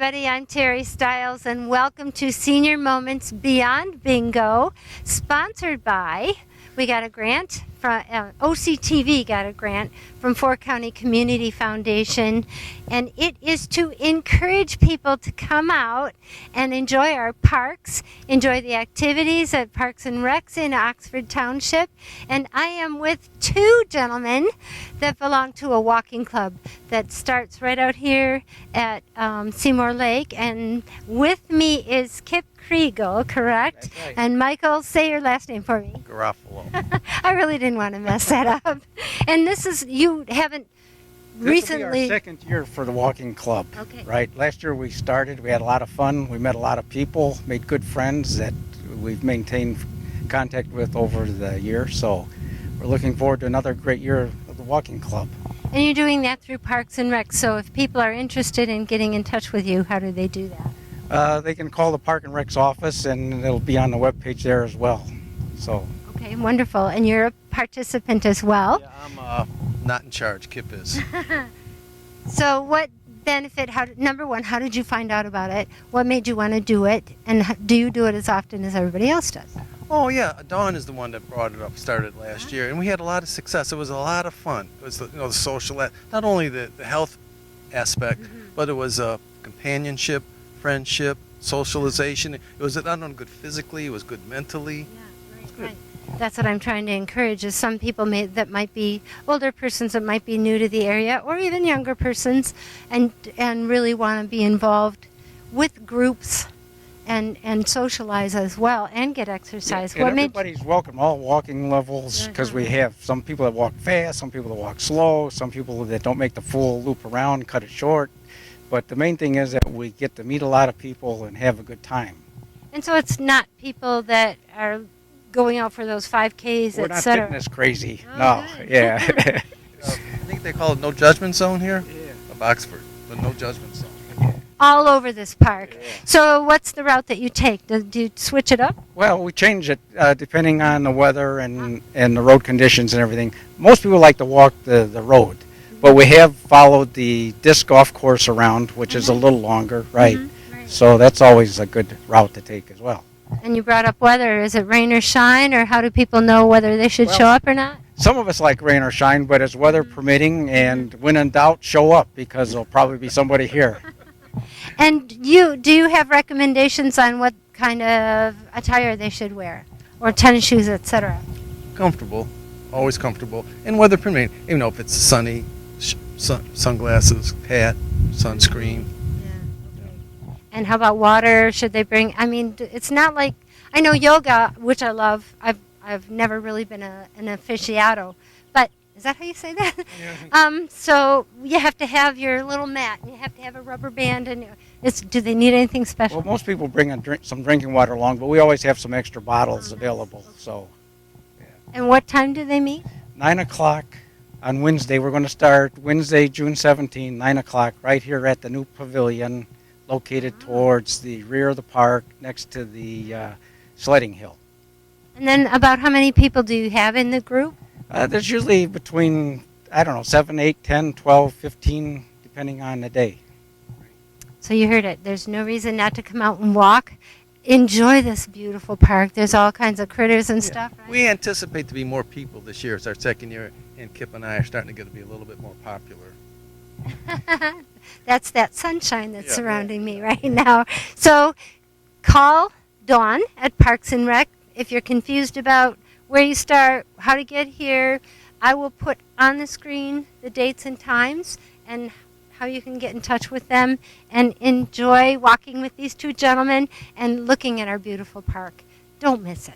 everybody. I'm Teri Stiles, and welcome to Senior Moments Beyond Bingo, sponsored by, we got a grant from OCTV got a grant from Four County Community Foundation, and it is to encourage people to come out and enjoy our parks, enjoy the activities at Parks and Recs in Oxford Township. And I am with two gentlemen that belong to a walking club that starts right out here at Seymour Lake. And with me is Kip Kriegel, correct? That's right. And Michael, say your last name for me. Garofalo. I really didn't want to mess that up. And this is, you haven't recently... This will be our second year for the walking club. Okay. Right? Last year we started, we had a lot of fun, we met a lot of people, made good friends that we've maintained contact with over the year. So we're looking forward to another great year of the walking club. And you're doing that through Parks and Rec. So if people are interested in getting in touch with you, how do they do that? They can call the Park and Rec's office and it'll be on the webpage there as well. So. Okay, wonderful. And you're a participant as well. Yeah, I'm not in charge. Kip is. So what benefit, number one, how did you find out about it? What made you want to do it? And do you do it as often as everybody else does? Oh yeah, Dawn is the one that brought it up, started last year, and we had a lot of success. It was a lot of fun. It was the social, not only the health aspect, but it was companionship, friendship, socialization. It was not only good physically, it was good mentally. Yeah, right. That's what I'm trying to encourage, is some people that might be older persons that might be new to the area, or even younger persons, and really want to be involved with groups and socialize as well and get exercise. Yeah, and everybody's welcome, all walking levels, because we have some people that walk fast, some people that walk slow, some people that don't make the full loop around, cut it short. But the main thing is that we get to meet a lot of people and have a good time. And so it's not people that are going out for those 5Ks, We're not etc. fitness crazy. Oh, No, good. yeah. I think they call it no judgment zone here Yeah. of Oxford, the no judgment zone. All over this park. Yeah. So what's the route that you take? Do you switch it up? Well, we change it depending on the weather and the road conditions and everything. Most people like to walk the road, but we have followed the disc golf course around, which is a little longer, right? Right. So that's always a good route to take as well. And you brought up weather. Is it rain or shine, or how do people know whether they should show up or not? Some of us like rain or shine, but as weather permitting, and when in doubt, show up, because there'll probably be somebody here. And do you have recommendations on what kind of attire they should wear, or tennis shoes, etc.? Comfortable, always comfortable, and weather permitting. Even though if it's sunny, sunglasses, hat, sunscreen. And how about water? Should they bring? I mean, it's not like, I know yoga, which I love. I've never really been an aficionado, but is that how you say that? Yeah. So you have to have your little mat, and you have to have a rubber band, and do they need anything special? Well, most people bring some drinking water along, but we always have some extra bottles available. So, And what time do they meet? 9 o'clock on Wednesday. We're going to start Wednesday, June 17, 9 o'clock, right here at the new pavilion, located towards the rear of the park, next to the sledding hill. And then about how many people do you have in the group? There's usually between, 7, 8, 10, 12, 15, depending on the day. So you heard it. There's no reason not to come out and walk. Enjoy this beautiful park. There's all kinds of critters and stuff, right? We anticipate to be more people this year. It's our second year, and Kip and I are starting to get to be a little bit more popular. That's that sunshine that's surrounding me right now. So call Dawn at Parks and Rec if you're confused about where you start, how to get here. I will put on the screen the dates and times and how you can get in touch with them and enjoy walking with these two gentlemen and looking at our beautiful park. Don't miss it.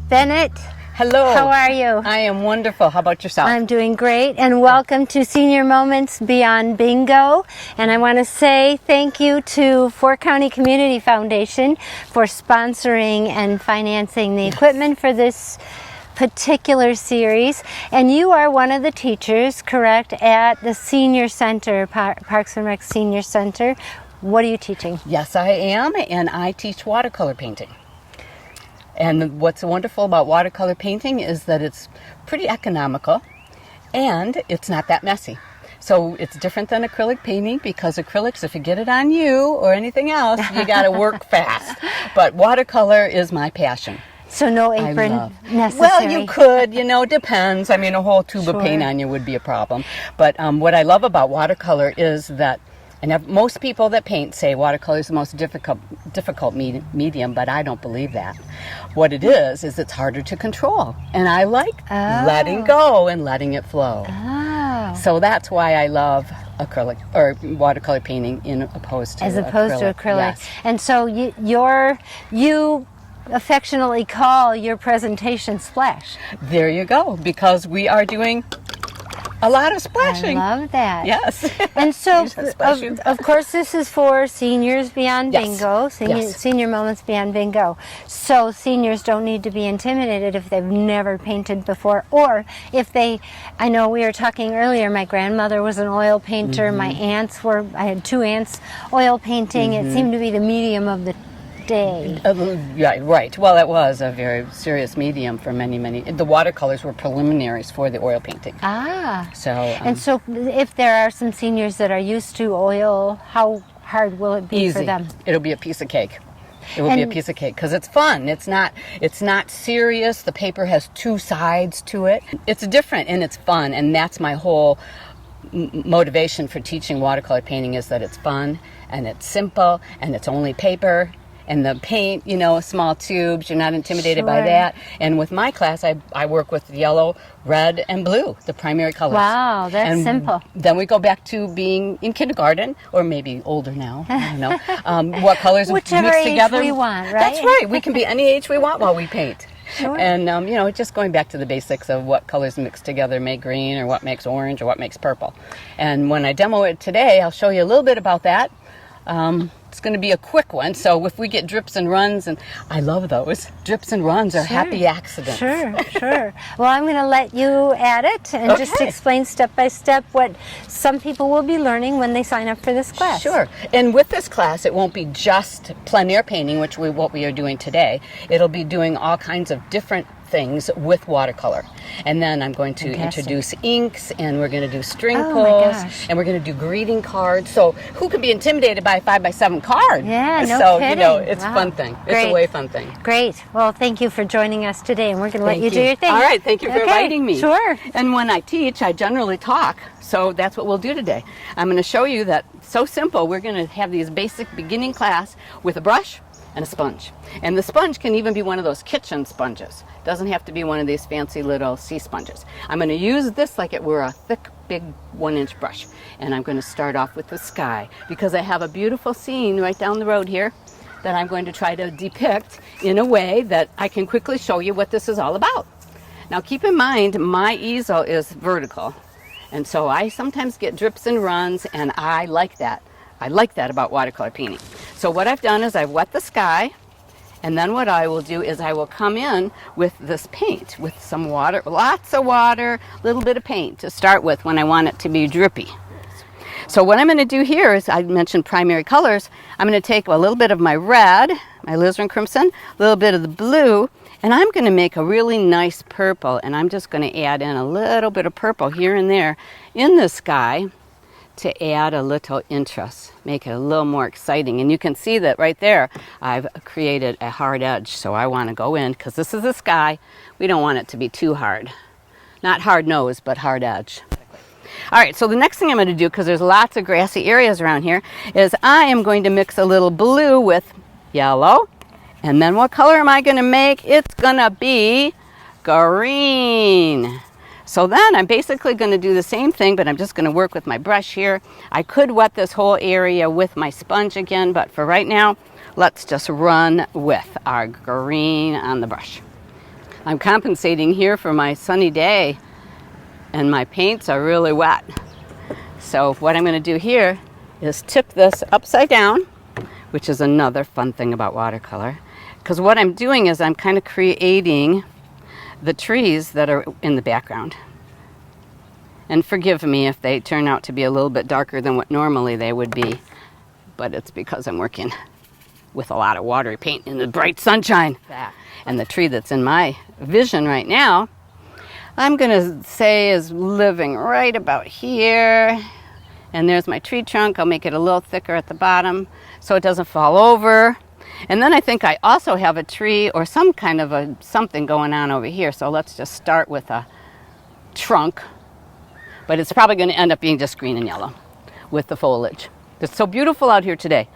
Bennett. Hello. How are you? I am wonderful. How about yourself? I'm doing great, and welcome to Senior Moments Beyond Bingo. And I want to say thank you to Fork County Community Foundation for sponsoring and financing the equipment for this particular series. And you are one of the teachers, correct, at the Senior Center, Parks and Rec Senior Center. What are you teaching? Yes, I am, and I teach watercolor painting. And what's wonderful about watercolor painting is that it's pretty economical and it's not that messy. So it's different than acrylic painting, because acrylics, if you get it on you or anything else, you got to work fast. But watercolor is my passion. So no apron necessary? Well, you could, depends. I mean, a whole tube of paint on you would be a problem. But what I love about watercolor is that, and most people that paint say watercolor is the most difficult medium, but I don't believe that. What it is it's harder to control. And I like letting go and letting it flow. Oh. So that's why I love acrylic or watercolor painting opposed to acrylic. Yes. And so you affectionately call your presentation Splash. There you go, because we are doing a lot of splashing. I love that. Yes. And so, of course, this is for Seniors Beyond Bingo, Senior Moments Beyond Bingo. So seniors don't need to be intimidated if they've never painted before, or if I know we were talking earlier, my grandmother was an oil painter, my aunts I had 2 aunts oil painting. It seemed to be the medium of the day. Yeah, right. Well, it was a very serious medium for many. The watercolors were preliminaries for the oil painting. So. And so, if there are some seniors that are used to oil, how hard will it be for them? It'll be a piece of cake. It will be a piece of cake because it's fun. It's not serious. The paper has 2 sides to it. It's different and it's fun, and that's my whole motivation for teaching watercolor painting, is that it's fun and it's simple and it's only paper. And the paint, small tubes, you're not intimidated by that. And with my class, I work with yellow, red, and blue, the primary colors. Wow, that's simple. Then we go back to being in kindergarten, or maybe older now, I don't know. What colors Whichever mixed age together. we want, right? That's right. We can be any age we want while we paint. Sure. And, just going back to the basics of what colors mixed together make green, or what makes orange, or what makes purple. And when I demo it today, I'll show you a little bit about that. It's going to be a quick one, so if we get drips and runs, and I love those. Drips and runs are happy accidents. Sure. Well, I'm going to let you add it and just explain step by step what some people will be learning when they sign up for this class. Sure. And with this class, it won't be just plein air painting, what we are doing today. It'll be doing all kinds of different things with watercolor. And then I'm going to introduce inks, and we're going to do string pulls, and we're going to do greeting cards. So who can be intimidated by a 5x7 card? Yeah, kidding. It's wow. a fun thing. Great. It's a way fun thing. Great. Well, thank you for joining us today, and we're going to let you do your thing. All right. Thank you for inviting me. Sure. And when I teach, I generally talk. So that's what we'll do today. I'm going to show you that so simple. We're going to have these basic beginning class with a brush and a sponge. And the sponge can even be one of those kitchen sponges. Doesn't have to be one of these fancy little sea sponges. I'm going to use this like it were a thick, big 1-inch brush. And I'm going to start off with the sky, because I have a beautiful scene right down the road here that I'm going to try to depict in a way that I can quickly show you what this is all about. Now keep in mind, my easel is vertical. And so I sometimes get drips and runs, and I like that. I like that about watercolor painting. So what I've done is I've wet the sky, and then what I will do is I will come in with this paint, with some water, lots of water, a little bit of paint to start with when I want it to be drippy. So what I'm going to do here is, I mentioned primary colors, I'm going to take a little bit of my red, my alizarin crimson, a little bit of the blue, and I'm going to make a really nice purple, and I'm just going to add in a little bit of purple here and there in the sky to add a little interest, make it a little more exciting. And you can see that right there, I've created a hard edge. So I want to go in, because this is the sky. We don't want it to be too hard. Not hard nose, but hard edge. All right, so the next thing I'm going to do, because there's lots of grassy areas around here, is I am going to mix a little blue with yellow. And then what color am I going to make? It's going to be green. So then I'm basically going to do the same thing, but I'm just going to work with my brush here. I could wet this whole area with my sponge again, but for right now, let's just run with our green on the brush. I'm compensating here for my sunny day, and my paints are really wet. So what I'm going to do here is tip this upside down, which is another fun thing about watercolor, because what I'm doing is I'm kind of creating the trees that are in the background. And forgive me if they turn out to be a little bit darker than what normally they would be, but it's because I'm working with a lot of watery paint in the bright sunshine. And the tree that's in my vision right now, I'm going to say is living right about here. And there's my tree trunk. I'll make it a little thicker at the bottom so it doesn't fall over. And then I think I also have a tree or some kind of a something going on over here. So let's just start with a trunk. But it's probably going to end up being just green and yellow with the foliage. It's so beautiful out here today.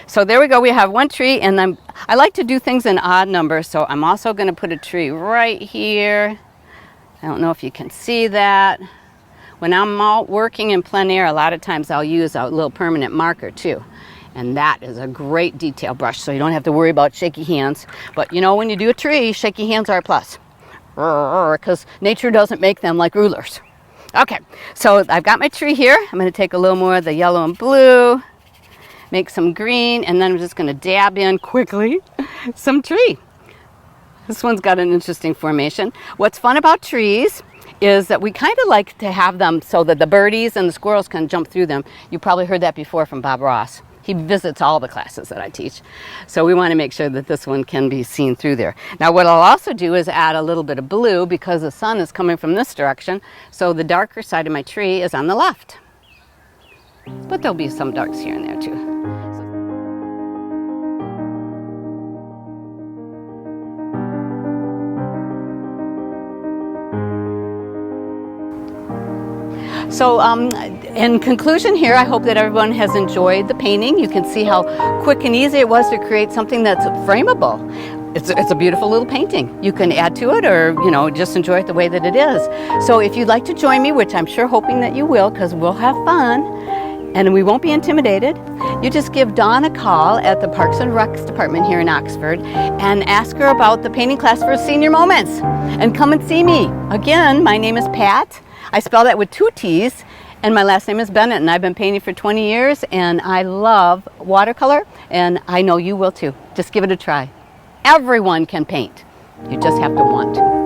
So there we go. We have one tree, and I like to do things in odd numbers. So I'm also going to put a tree right here. I don't know if you can see that. When I'm out working in plein air, a lot of times I'll use a little permanent marker too. And that is a great detail brush, so you don't have to worry about shaky hands. But you know, when you do a tree, shaky hands are a plus. Because nature doesn't make them like rulers. Okay, so I've got my tree here. I'm going to take a little more of the yellow and blue, make some green, and then I'm just going to dab in quickly some tree. This one's got an interesting formation. What's fun about trees is that we kind of like to have them so that the birdies and the squirrels can jump through them. You probably heard that before from Bob Ross. He visits all the classes that I teach. So we want to make sure that this one can be seen through there. Now what I'll also do is add a little bit of blue because the sun is coming from this direction. So the darker side of my tree is on the left. But there'll be some darks here and there too. So in conclusion here, I hope that everyone has enjoyed the painting. You can see how quick and easy it was to create something that's frameable. It's a beautiful little painting. You can add to it or, you know, just enjoy it the way that it is. So if you'd like to join me, which I'm sure hoping that you will, because we'll have fun and we won't be intimidated, you just give Dawn a call at the Parks and Recs department here in Oxford and ask her about the painting class for Senior Moments and come and see me. Again, my name is Pat. I spell that with 2 T's, and my last name is Bennett, and I've been painting for 20 years, and I love watercolor, and I know you will too. Just give it a try. Everyone can paint. You just have to want to.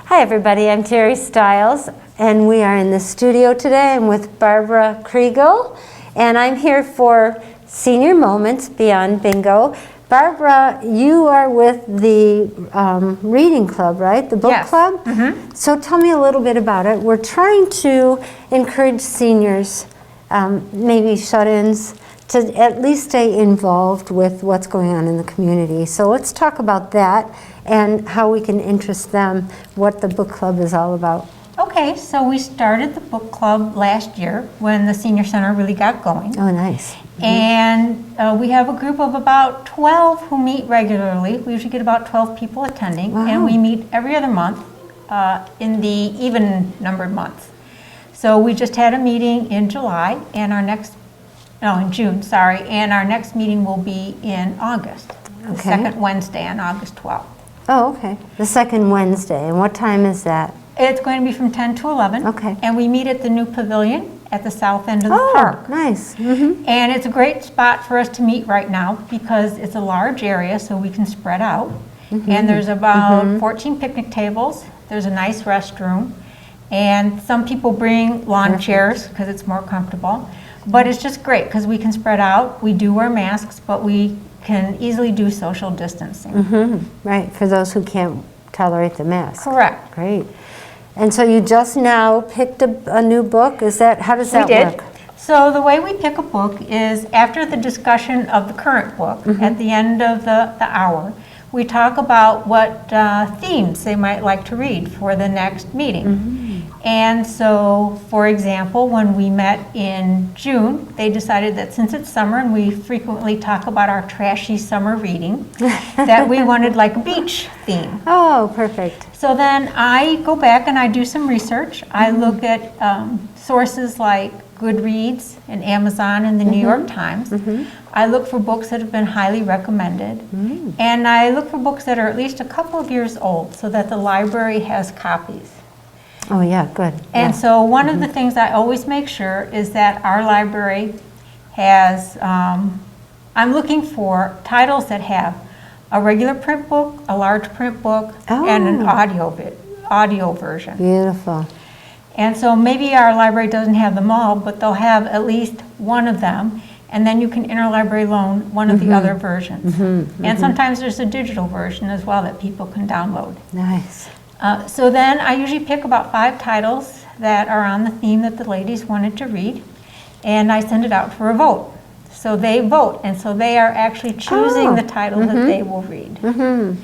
Hi everybody, I'm Teri Stiles, and we are in the studio today. I'm with Barbara Kriegel, and I'm here for Senior Moments Beyond Bingo. Barbara, you are with the reading club, right? The book Yes. club? Mm-hmm. So tell me a little bit about it. We're trying to encourage seniors, maybe shut-ins, to at least stay involved with what's going on in the community. So let's talk about that and how we can interest them, what the book club is all about. Okay, so we started the book club last year when the senior center really got going. Oh, nice. And we have a group of about 12 who meet regularly. We usually get about 12 people attending. Wow. And we meet every other month in the even numbered months. So we just had a meeting in July and in June, sorry, and our next meeting will be in August, the Okay. second Wednesday on August 12th. Oh, okay. The second Wednesday. And what time is that? It's going to be from 10 to 11. Okay. And we meet at the new pavilion at the south end of the park. Nice. And it's a great spot for us to meet right now because it's a large area, so we can spread out. And there's about 14 picnic tables. There's a nice restroom. And some people bring lawn chairs because it's more comfortable. But it's just great because we can spread out. We do wear masks, but we can easily do social distancing. Right, for those who can't tolerate the mask. Correct. Great. And so you just now picked a new book? Is that, how does that We did. work? So the way we pick a book is after the discussion of the current book, at the end of the hour, we talk about what themes they might like to read for the next meeting. And so, for example, when we met in June, they decided that since it's summer and we frequently talk about our trashy summer reading, that we wanted like a beach theme. Oh, perfect. So then I go back and I do some research. I look at sources like Goodreads and Amazon and the New York Times. I look for books that have been highly recommended. And I look for books that are at least a couple of years old so that the library has copies. Oh, yeah, good. And so one of the things I always make sure is that our library has, I'm looking for titles that have a regular print book, a large print book, and an audio version. Beautiful. And so maybe our library doesn't have them all, but they'll have at least one of them, and then you can interlibrary loan one of the other versions. And sometimes there's a digital version as well that people can download. Nice. So then I usually pick about 5 titles that are on the theme that the ladies wanted to read, and I send it out for a vote. So they vote, and so they are actually choosing the title that they will read. And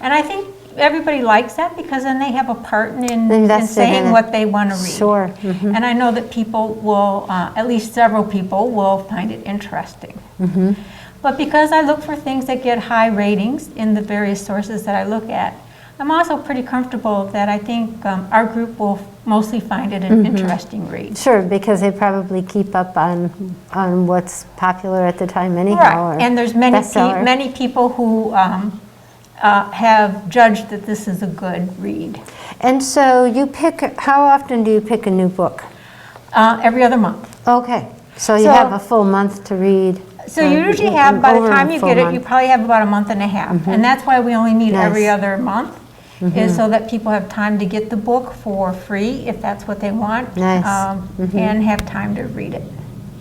I think everybody likes that because then they have a part in saying what they want to read. Sure. And I know that people will, at least several people, will find it interesting. But because I look for things that get high ratings in the various sources that I look at, I'm also pretty comfortable that I think our group will mostly find it an interesting read. Sure, because they probably keep up on what's popular at the time anyhow. Right, and there's many people who have judged that this is a good read. And so you pick, how often do you pick a new book? Every other month. Okay, so you have a full month to read. So you usually have, by the time you get it, you probably have about a month and a half. And that's why we only meet every other month, is so that people have time to get the book for free, if that's what they want, and have time to read it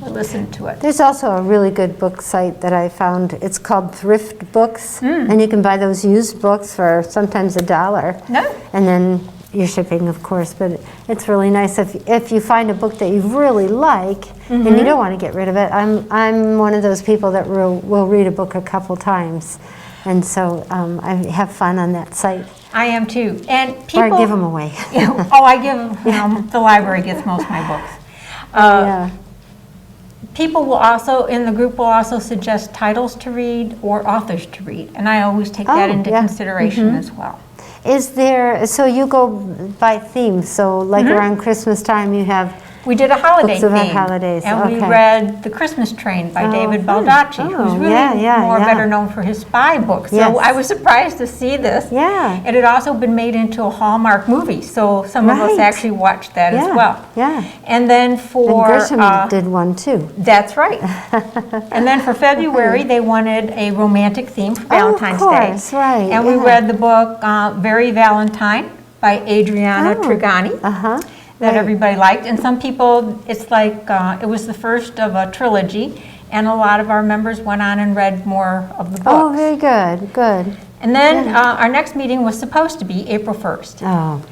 or listen to it. There's also a really good book site that I found. It's called Thrift Books, and you can buy those used books for sometimes $1. And then your shipping, of course, but it's really nice if you find a book that you really like and you don't want to get rid of it. I'm one of those people that will read a book a couple times, and so I have fun on that site. I am too, and people. Or I give them away. I give. The library gets most of my books. People will also, in the group, will also suggest titles to read or authors to read, and I always take that into consideration as well. Is there, so you go by theme, so like around Christmas time you have We did a holiday books about theme, holidays, and we read The Christmas Train by David Baldacci, who's really better known for his spy books. So I was surprised to see this. It had also been made into a Hallmark movie, so some of us actually watched that as well. And then for... And Grisham did one too. That's right. And then for February, they wanted a romantic theme for Valentine's Day. And we read the book Very Valentine by Adriana Trigani. That everybody liked, and some people, it's like it was the first of a trilogy, and a lot of our members went on and read more of the books. Oh, very good, good. And then our next meeting was supposed to be April 1st.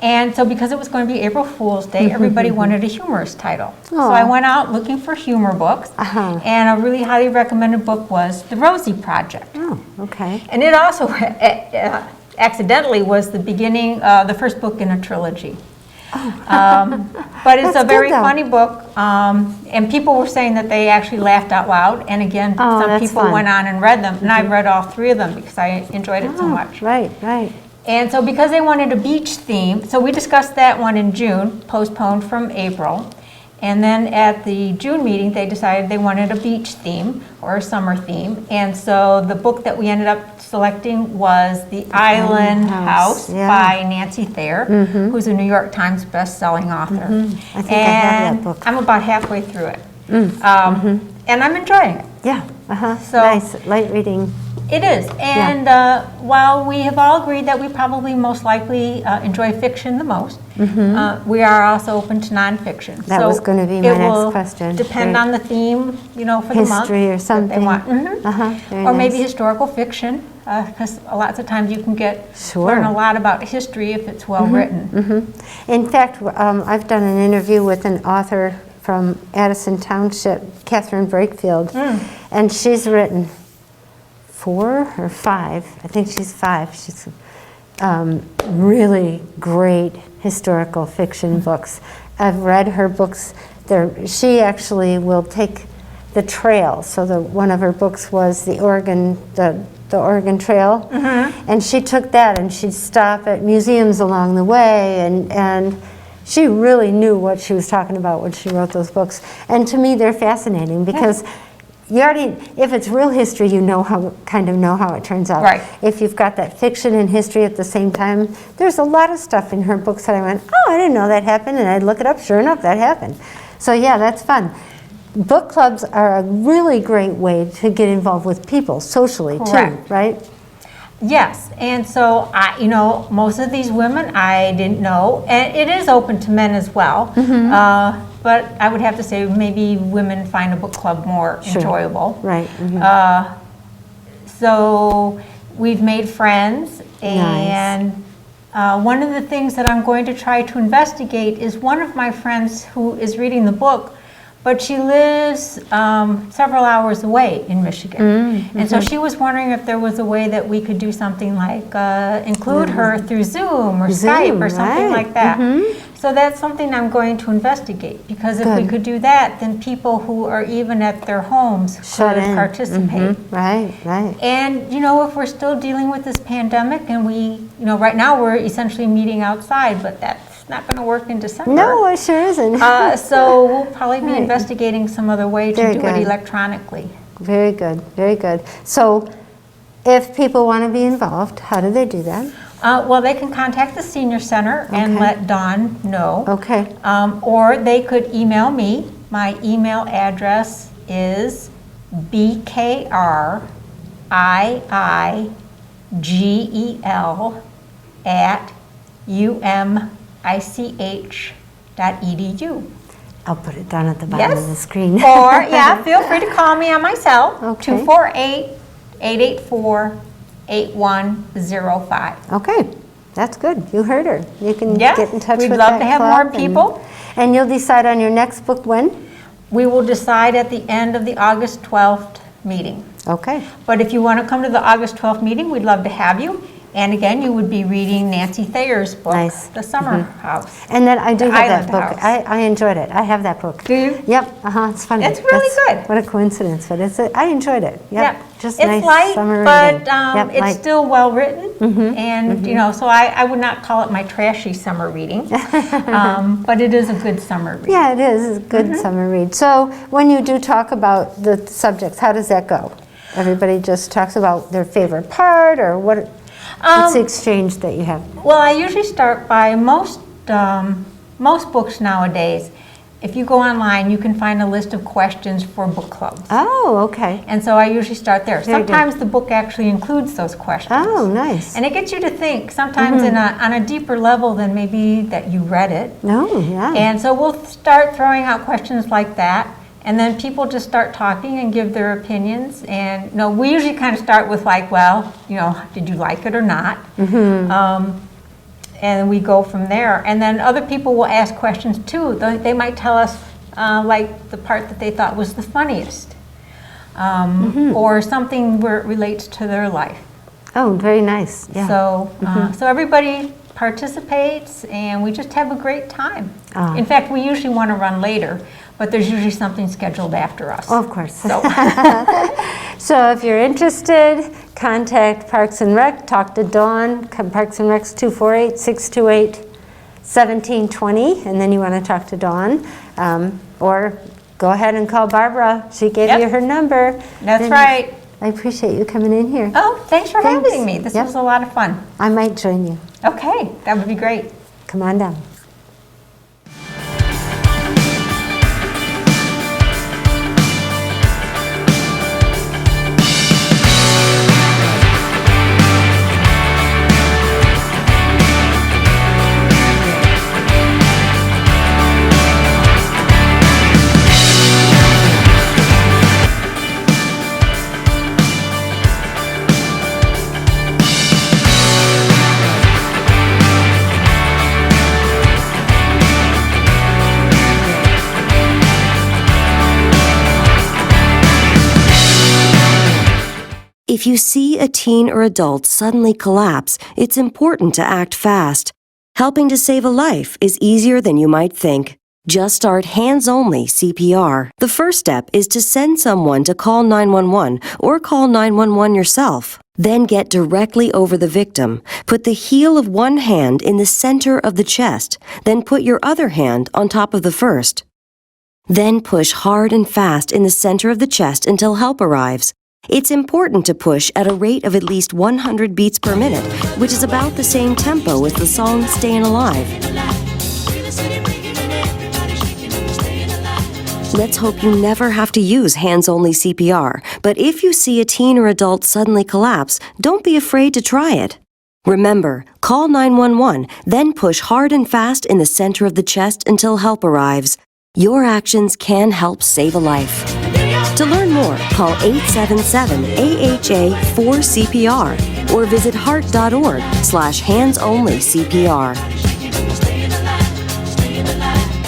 And so because it was going to be April Fool's Day, everybody wanted a humorous title. So I went out looking for humor books, and a really highly recommended book was The Rosie Project. And it also accidentally was the beginning, the first book in a trilogy. But it's a very funny book, and people were saying that they actually laughed out loud, and again, some people went on and read them, and I've read all 3 of them because I enjoyed it so much. And so because they wanted a beach theme, so we discussed that one in June, postponed from April, And then at the June meeting, they decided they wanted a beach theme or a summer theme. And so the book that we ended up selecting was The Island House yeah. by Nancy Thayer, who's a New York Times best-selling author. I think I have that book. I'm about halfway through it. And I'm enjoying it. Yeah, So- nice, light reading. It is, and while we have all agreed that we probably most likely enjoy fiction the most, we are also open to nonfiction. That was gonna be my next question. It will depend Right. on the theme, for the month. History or that something. they want. Very Or maybe nice. historical fiction, because lots of times you can Sure. learn a lot about history if it's well written. In fact, I've done an interview with an author from Addison Township, Catherine Brakefield, and she's written 4 or 5, I think she's 5. She's really great historical fiction books. I've read her books. She actually will take the trail. So one of her books was the Oregon Trail, and she took that and she'd stop at museums along the way, and she really knew what she was talking about when she wrote those books. And to me, they're fascinating because you already, if it's real history, you know how it turns out. Right. If you've got that fiction and history at the same time, there's a lot of stuff in her books that I went, oh, I didn't know that happened, and I'd look it up. Sure enough, that happened. So yeah, that's fun. Book clubs are a really great way to get involved with people socially Correct. too, right? Yes, and so most of these women I didn't know, and it is open to men as well. But I would have to say maybe women find a book club more enjoyable. Right. So we've made friends, and one of the things that I'm going to try to investigate is one of my friends who is reading the book, but she lives several hours away in Michigan. And so she was wondering if there was a way that we could do something like include her through Zoom or Skype or something right. like that. So that's something I'm going to investigate, because if we Good. could do that, then people who are even at their homes Shut could in. participate. Right. And if we're still dealing with this pandemic, and we, right now we're essentially meeting outside, but that's not going to work in December. No, it sure isn't. So we'll probably be Right. investigating some other way to Very do good. it electronically. Very good, very good. So if people want to be involved, how do they do that? Well, they can contact the Senior Center and Okay. let Dawn know. Okay. Or they could email me. My email address is bkriigl@umich.edu. I'll put it down at the bottom of the screen. Or, feel free to call me on my cell, Okay. 248-884-8105. Okay, that's good. You heard her. You can Yeah, get in touch we'd with love that to have club more and- people. And you'll decide on your next book when? We will decide at the end of the August 12th meeting. Okay. But if you want to come to the August 12th meeting, we'd love to have you. And again, you would be reading Nancy Thayer's book, Nice. The Summer House. And then I do The have that Island book. House. I enjoyed it. I have that book. Do you? Yep. It's funny. It's really good. What a coincidence, but I enjoyed it. Yep. Yeah. Just It's nice light, summer but reading. Yep, it's light. still well written. And, so I would not call it my trashy summer reading. But it is a good summer read. Yeah, it is. It's a good summer read. So when you do talk about the subjects, how does that go? Everybody just talks about their favorite part, or what's the exchange that you have? Well, I usually start by most books nowadays. If you go online, you can find a list of questions for book clubs. Oh, okay. And so I usually start there. Very good. Sometimes the book actually includes those questions. Oh, nice. And it gets you to think, sometimes on a deeper level than maybe that you read it. No, yeah. And so we'll start throwing out questions like that, and then people just start talking and give their opinions. And we usually kind of start with like, well, did you like it or not? And we go from there. And then other people will ask questions too. They might tell us like the part that they thought was the funniest, or something where it relates to their life. Oh, very nice. Yeah. So everybody participates, and we just have a great time. Ah. In fact, we usually want to run later, but there's usually something scheduled after us. Oh, of course. So, So if you're interested, contact Parks and Rec, talk to Dawn, Parks and Rec's 248-628-1720, and then you want to talk to Dawn. or go ahead and call Barbara. She gave Yep. you her number. That's And right. I appreciate you coming in here. Oh, thanks for Thanks. having me. This Yep. was a lot of fun. I might join you. Okay, that would be great. Come on down. If you see a teen or adult suddenly collapse, it's important to act fast. Helping to save a life is easier than you might think. Just start hands-only CPR. The first step is to send someone to call 911 or call 911 yourself. Then get directly over the victim. Put the heel of one hand in the center of the chest, then put your other hand on top of the first. Then push hard and fast in the center of the chest until help arrives. It's important to push at a rate of at least 100 beats per minute, which is about the same tempo as the song Stayin' Alive. Let's hope you never have to use hands-only CPR, but if you see a teen or adult suddenly collapse, don't be afraid to try it. Remember, call 911, then push hard and fast in the center of the chest until help arrives. Your actions can help save a life. To learn more, call 877-AHA-4CPR or visit heart.org/hands-only CPR.